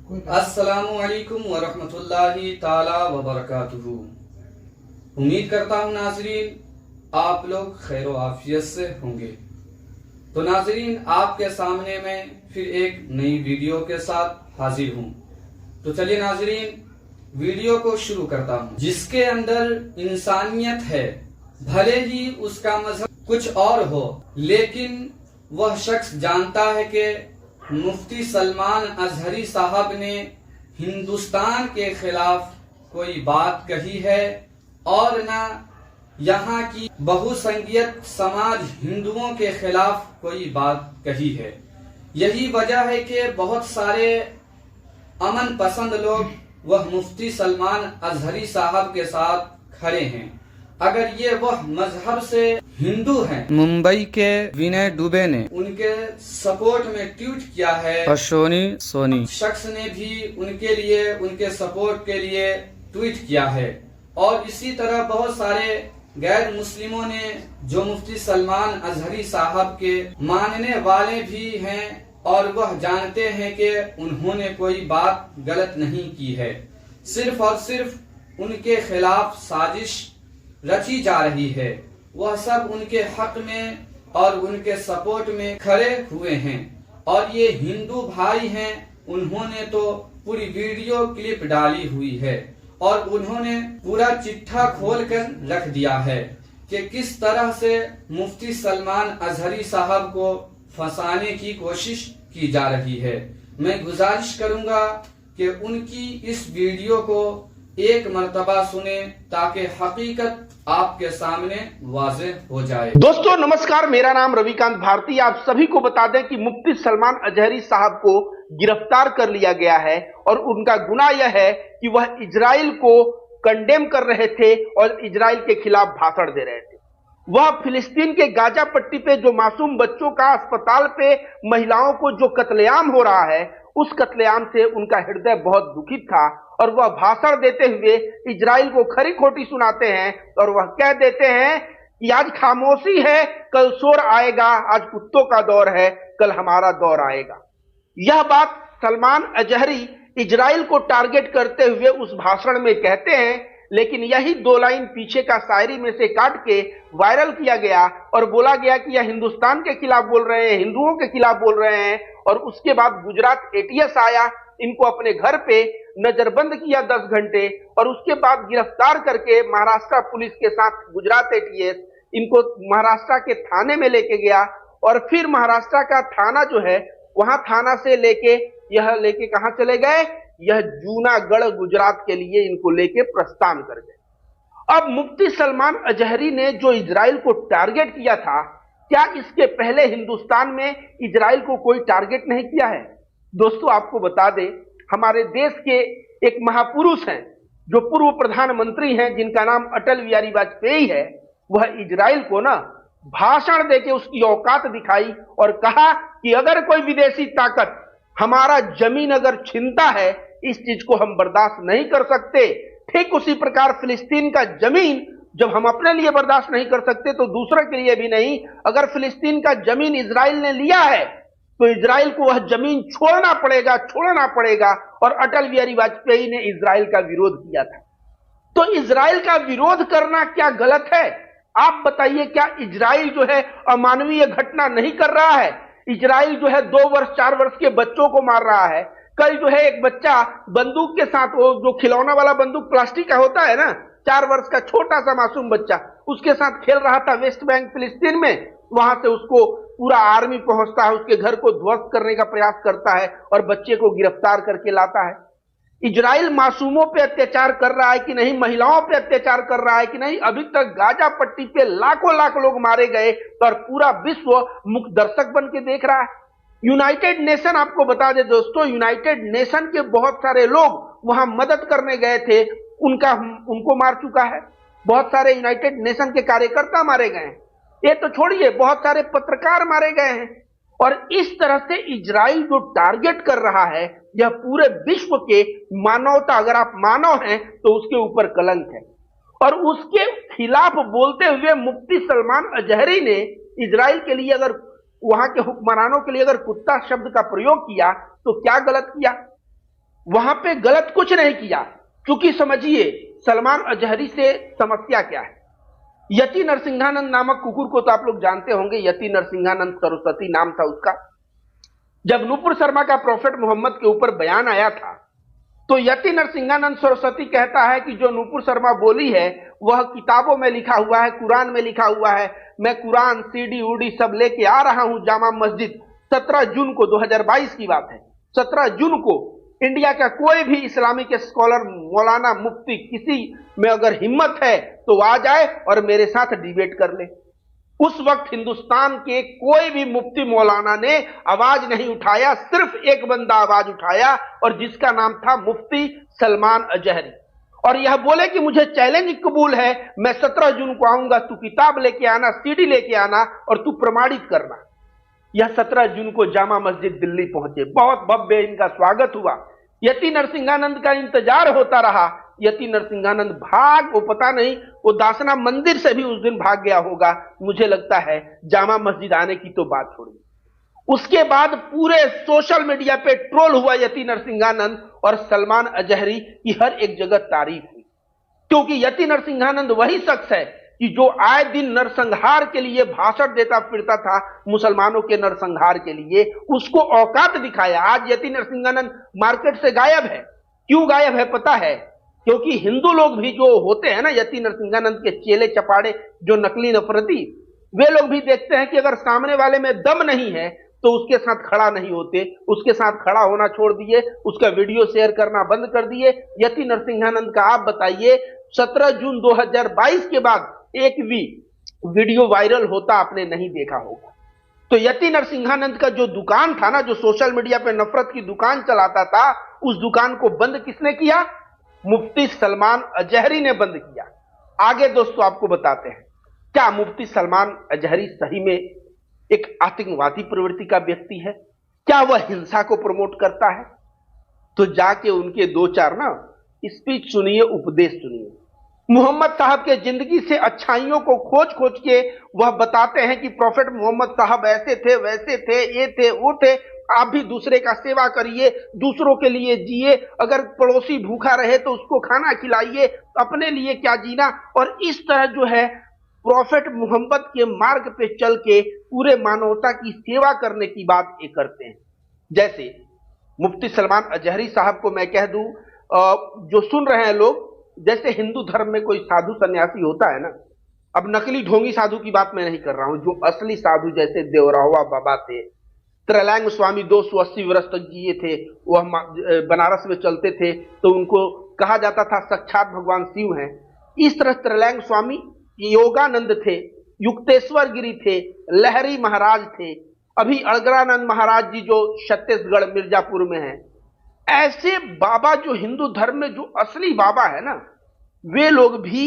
अस्सलामु अलैकुम वरहमतुल्लाहि ताला वबरकातुहू। उम्मीद करता हूँ नाजरीन आप लोग खैर आफियत से होंगे। तो नाजरीन आपके सामने मैं फिर एक नई वीडियो के साथ हाजिर हूँ। तो चलिए नाजरीन वीडियो को शुरू करता हूँ। जिसके अंदर इंसानियत है, भले ही उसका मजहब कुछ और हो, लेकिन वह शख्स जानता है कि मुफ्ती सलमान अजहरी साहब ने हिंदुस्तान के खिलाफ कोई बात कही है और न यहाँ की बहुसंख्यक समाज हिंदुओं के खिलाफ कोई बात कही है। यही वजह है कि बहुत सारे अमन पसंद लोग वह मुफ्ती सलमान अजहरी साहब के साथ खड़े हैं। अगर ये वह मजहब से हिंदू हैं, मुंबई के विनय दुबे ने उनके सपोर्ट में ट्वीट किया है और सोनी शख्स ने भी उनके लिए उनके सपोर्ट के लिए ट्वीट किया है। और इसी तरह बहुत सारे गैर मुस्लिमों ने जो मुफ्ती सलमान अजहरी साहब के मानने वाले भी हैं और वह जानते हैं कि उन्होंने कोई बात गलत नहीं की है, सिर्फ और सिर्फ उनके खिलाफ साजिश रची जा रही है। वह सब उनके हक में और उनके सपोर्ट में खड़े हुए हैं। और ये हिंदू भाई हैं, उन्होंने तो पूरी वीडियो क्लिप डाली हुई है और उन्होंने पूरा चिट्ठा खोल कर रख दिया है कि किस तरह से मुफ्ती सलमान अजहरी साहब को फंसाने की कोशिश की जा रही है। मैं गुजारिश करूंगा कि उनकी इस वीडियो को एक मर्तबा सुने ताकि हकीकत आपके सामने वाज़ेह हो जाए। दोस्तों नमस्कार, मेरा नाम रविकांत भारती। आप सभी को बता दें कि मुफ्ती सलमान अजहरी साहब को गिरफ्तार कर लिया गया है और उनका गुनाह यह है कि वह इजराइल को कंडेम कर रहे थे और इजराइल के खिलाफ भाषण दे रहे थे। वह फिलिस्तीन के गाजा पट्टी पे जो मासूम बच्चों का अस्पताल पे महिलाओं को जो कत्लेआम हो रहा है, उस कत्लेआम से उनका हृदय बहुत दुखित था और वह भाषण देते हुए इजराइल को खरी खोटी सुनाते हैं और वह कह देते हैं कि आज खामोशी है, कल शोर आएगा, आज कुत्तों का दौर है, कल हमारा दौर आएगा। यह बात सलमान अजहरी इजराइल को टारगेट करते हुए उस भाषण में कहते हैं, लेकिन यही दो लाइन पीछे का शायरी में से काट के वायरल किया गया और बोला गया कि यह हिंदुस्तान के खिलाफ बोल रहे हैं, हिंदुओं के खिलाफ बोल रहे हैं। और उसके बाद गुजरात एटीएस आया, इनको अपने घर पे नजरबंद किया 10 घंटे और उसके बाद गिरफ्तार करके महाराष्ट्र पुलिस के साथ गुजरात एटीएस इनको महाराष्ट्र के थाने में लेके गया और फिर महाराष्ट्र का थाना जो है, वहां थाना से लेके कहां चले गए, यह जूनागढ़ गुजरात के लिए इनको लेके प्रस्थान कर गए। अब मुफ्ती सलमान अजहरी ने जो इजराइल को टारगेट किया था, क्या इसके पहले हिंदुस्तान में इजराइल को कोई टारगेट नहीं किया है? दोस्तों आपको बता दें, हमारे देश के एक महापुरुष हैं जो पूर्व प्रधानमंत्री हैं, जिनका नाम अटल बिहारी वाजपेयी है। वह इजराइल को ना भाषण देके उसकी औकात दिखाई और कहा कि अगर कोई विदेशी ताकत हमारा जमीन अगर छीनता है, इस चीज को हम बर्दाश्त नहीं कर सकते। ठीक उसी प्रकार फिलिस्तीन का जमीन जब हम अपने लिए बर्दाश्त नहीं कर सकते तो दूसरे के लिए भी नहीं। अगर फिलिस्तीन का जमीन इजराइल ने लिया है तो इजराइल को वह जमीन छोड़ना पड़ेगा। और अटल बिहारी वाजपेयी ने इजराइल का विरोध किया था। तो इजराइल का विरोध करना क्या गलत है? आप बताइए, क्या इजराइल जो है अमानवीय घटना नहीं कर रहा है? इजराइल जो है 2 वर्ष 4 वर्ष के बच्चों को मार रहा है। कल जो है एक बच्चा बंदूक के साथ, वो जो खिलौना वाला बंदूक प्लास्टिक का होता है ना, 4 वर्ष का छोटा सा मासूम बच्चा उसके साथ खेल रहा था वेस्ट बैंक फिलिस्तीन में। वहां से उसको पूरा आर्मी पहुंचता है, उसके घर को ध्वस्त करने का प्रयास करता है और बच्चे को गिरफ्तार करके लाता है। इजराइल मासूमों पे अत्याचार कर रहा है कि नहीं, महिलाओं पे अत्याचार कर रहा है कि नहीं? अभी तक गाजा पट्टी पे लाखों लाख लोग मारे गए और पूरा विश्व मुख्य दर्शक बन के देख रहा है। यूनाइटेड नेशन, आपको बता दे दोस्तों, यूनाइटेड नेशन के बहुत सारे लोग वहां मदद करने गए थे, उनको मार चुका है। बहुत सारे यूनाइटेड नेशन के कार्यकर्ता मारे गए हैं। ये तो छोड़िए, बहुत सारे पत्रकार मारे गए हैं। और इस तरह से इजराइल जो टारगेट कर रहा है, यह पूरे विश्व के मानवता, अगर आप मानव हैं तो उसके ऊपर कलंक है। और उसके खिलाफ बोलते हुए मुफ्ती सलमान अजहरी ने इजराइल के लिए अगर वहां के हुक्मरानों के लिए अगर कुत्ता शब्द का प्रयोग किया तो क्या गलत किया? वहां पे गलत कुछ नहीं किया, क्योंकि समझिए सलमान अजहरी से समस्या क्या है। यति नरसिंहानंद नामक कुकुर को तो आप लोग जानते होंगे, यति नरसिंहानंद सरस्वती नाम था उसका। जब नूपुर शर्मा का प्रॉफेट मोहम्मद के ऊपर बयान आया था तो यति नरसिंहानंद सरस्वती कहता है कि जो नूपुर शर्मा बोली है वह किताबों में लिखा हुआ है, कुरान में लिखा हुआ है। मैं कुरान सीडी उडी सब लेके आ रहा हूं जामा मस्जिद। 17 जून को 2022 की बात है, 17 जून को इंडिया का कोई भी इस्लामिक स्कॉलर, मौलाना, मुफ्ती, किसी में अगर हिम्मत है तो आ जाए और मेरे साथ डिबेट कर ले। उस वक्त हिंदुस्तान के कोई भी मुफ्ती मौलाना ने आवाज नहीं उठाया, सिर्फ एक बंदा आवाज उठाया और जिसका नाम था मुफ्ती सलमान अजहरी। और यह बोले कि मुझे चैलेंज कबूल है, मैं 17 जून को आऊंगा, तू किताब लेके आना, सीडी लेके आना और तू प्रमाणित करना। यह 17 जून को जामा मस्जिद दिल्ली पहुंचे, बहुत भव्य इनका स्वागत हुआ। यति नरसिंहानंद का इंतजार होता रहा। यति नरसिंहानंद वो पता नहीं, वो दासना मंदिर से भी उस दिन भाग गया होगा, मुझे लगता है। जामा मस्जिद आने की तो बात छोड़िए। उसके बाद पूरे सोशल मीडिया पे ट्रोल हुआ यति नरसिंहानंद, और सलमान अजहरी की हर एक जगह तारीफ हुई, क्योंकि यति नरसिंहानंद वही शख्स है कि जो आए दिन नरसंहार के लिए भाषण देता फिरता था, मुसलमानों के नरसंहार के लिए। उसको औकात दिखाया। आज यति नरसिंहानंद मार्केट से गायब है। क्यों गायब है पता है? क्योंकि हिंदू लोग भी जो होते हैं ना, यति नरसिंहानंद के चेले चपाड़े, जो नकली नफरती, वे लोग भी देखते हैं कि अगर सामने वाले में दम नहीं है तो उसके साथ खड़ा नहीं होते। उसके साथ खड़ा होना छोड़ दिए, उसका वीडियो शेयर करना बंद कर दिए। यति नरसिंहानंद का आप बताइए, 17 जून 2022 के बाद एक भी वीडियो वायरल होता आपने नहीं देखा होगा। तो यति नरसिंहानंद का जो दुकान था ना, जो सोशल मीडिया पे नफरत की दुकान चलाता था, उस दुकान को बंद किसने किया? मुफ्ती सलमान अजहरी ने बंद किया। आगे दोस्तों आपको बताते हैं, क्या मुफ्ती सलमान अजहरी सही में एक आतंकवादी प्रवृत्ति का व्यक्ति है? क्या वह हिंसा को प्रमोट करता है? तो जाके उनके दो चार ना स्पीच सुनिए, उपदेश सुनिए। मोहम्मद साहब के जिंदगी से अच्छाइयों को खोज खोज के वह बताते हैं कि प्रॉफेट मोहम्मद साहब ऐसे थे, वैसे थे, ये थे, वो थे। आप भी दूसरे का सेवा करिए, दूसरों के लिए जिए। अगर पड़ोसी भूखा रहे तो उसको खाना खिलाइए, अपने लिए क्या जीना। और इस तरह जो है प्रॉफेट मोहम्मद के मार्ग पे चल के पूरे मानवता की सेवा करने की बात ये करते हैं। जैसे मुफ्ती सलमान अजहरी साहब को मैं कह दूं, जो सुन रहे हैं लोग, जैसे हिंदू धर्म में कोई साधु सन्यासी होता है ना, अब नकली ढोंगी साधु की बात मैं नहीं कर रहा हूं, जो असली साधु जैसे देवरावा बाबा थे, त्रैलंग स्वामी 280 वर्ष तक जिए थे, वह बनारस में चलते थे तो उनको कहा जाता था साक्षात भगवान शिव हैं। इस तरह त्रैलंग स्वामी, योगानंद थे, युक्तेश्वर गिरी थे, लहरी महाराज थे, अभी अड़गड़ानंद महाराज जी जो छत्तीसगढ़ मिर्जापुर में है। ऐसे बाबा जो हिंदू धर्म में जो असली बाबा है ना, वे लोग भी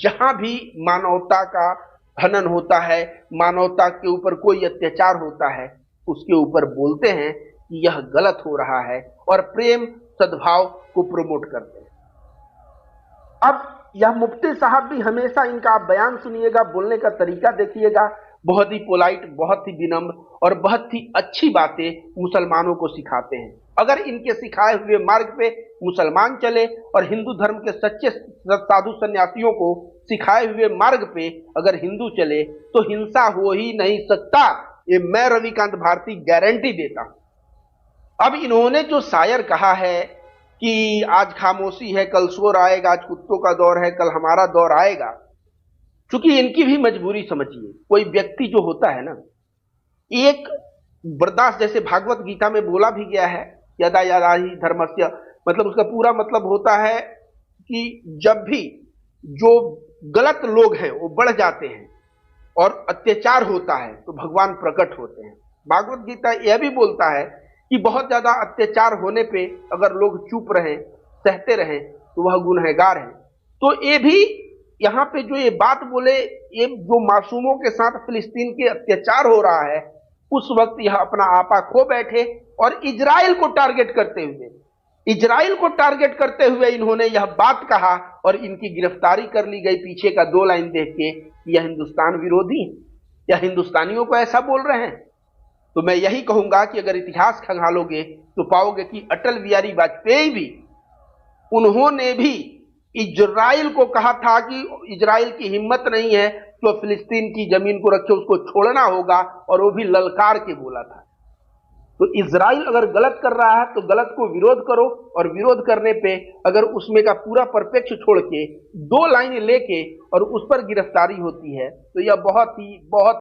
जहां भी मानवता का हनन होता है, मानवता के ऊपर कोई अत्याचार होता है, उसके ऊपर बोलते हैं कि यह गलत हो रहा है और प्रेम सद्भाव को प्रमोट करते हैं। अब यह मुफ्ती साहब भी हमेशा इनका आप बयान सुनिएगा, बोलने का तरीका देखिएगा, बहुत ही पोलाइट, बहुत ही विनम्र और बहुत ही अच्छी बातें मुसलमानों को सिखाते हैं। अगर इनके सिखाए हुए मार्ग पे मुसलमान चले और हिंदू धर्म के सच्चे साधु सन्यासियों को सिखाए हुए मार्ग पे अगर हिंदू चले तो हिंसा हो ही नहीं सकता। ये मैं रविकांत भारती गारंटी देता हूं। अब इन्होंने जो शायर कहा है कि आज खामोशी है कल शोर आएगा, आज कुत्तों का दौर है कल हमारा दौर आएगा, क्योंकि इनकी भी मजबूरी समझिए। कोई व्यक्ति जो होता है ना, एक बर्दाश्त, जैसे भागवत गीता में बोला भी गया है, यदा यदा ही धर्मस्य, मतलब उसका पूरा मतलब होता है कि जब भी जो गलत लोग हैं वो बढ़ जाते हैं और अत्याचार होता है तो भगवान प्रकट होते हैं। भागवत गीता यह भी बोलता है कि बहुत ज्यादा अत्याचार होने पे अगर लोग चुप रहें, सहते रहें, तो वह गुनहगार है। तो ये भी यहाँ पे जो ये बात बोले, ये जो मासूमों के साथ फिलिस्तीन के अत्याचार हो रहा है, उस वक्त यह अपना आपा खो बैठे और इजराइल को टारगेट करते हुए इन्होंने यह बात कहा और इनकी गिरफ्तारी कर ली गई। पीछे का 2 लाइन देख के यह हिंदुस्तान विरोधी है, या हिंदुस्तानियों को ऐसा बोल रहे हैं। तो मैं यही कहूंगा कि अगर इतिहास खंगालोगे तो पाओगे कि अटल बिहारी वाजपेयी भी, उन्होंने भी इजराइल को कहा था कि इजराइल की हिम्मत नहीं है कि वो फिलिस्तीन की जमीन को रखे, उसको छोड़ना होगा, और वो भी ललकार के बोला था। तो इजराइल अगर गलत कर रहा है तो गलत को विरोध करो, और विरोध करने पे अगर उसमें का पूरा परिप्रेक्ष्य छोड़ के 2 लाइन लेके और उस पर गिरफ्तारी होती है तो यह बहुत